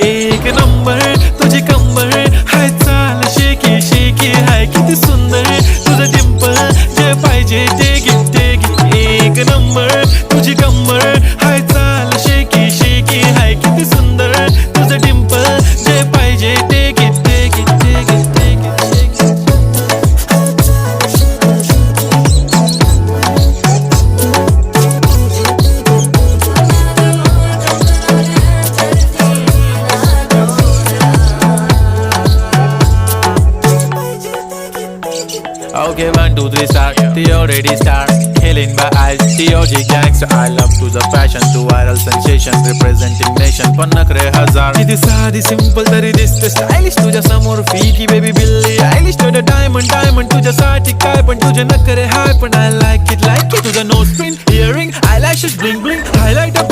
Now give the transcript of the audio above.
एक नंबर तुझी कंबर हाय चाल शेकी शेकी हाय किती सुंदर तुझं डिंपल जे पाहिजे ते घे एक नंबर तुझी कंबर हाय चाल शेकी शेकी हाय किती सुंदर तुझं डिंपल जे पाहिजे ते घे Okay, 1, 2, 3, start. The already start. Killing my eyes. The OG gangster. I love to the fashion, to viral sensation, representing nation. पण नखरे हजार. किती साधी simple तरी दिसते stylish. तुझ्या समोर फिकी baby बिल्ली आयलिश. तुझं diamond तुझ्यासाठी काय पण तुझे नखरे हाय पण I like it. तुझं nose print, earring, eyelashes, bling bling, highlight up.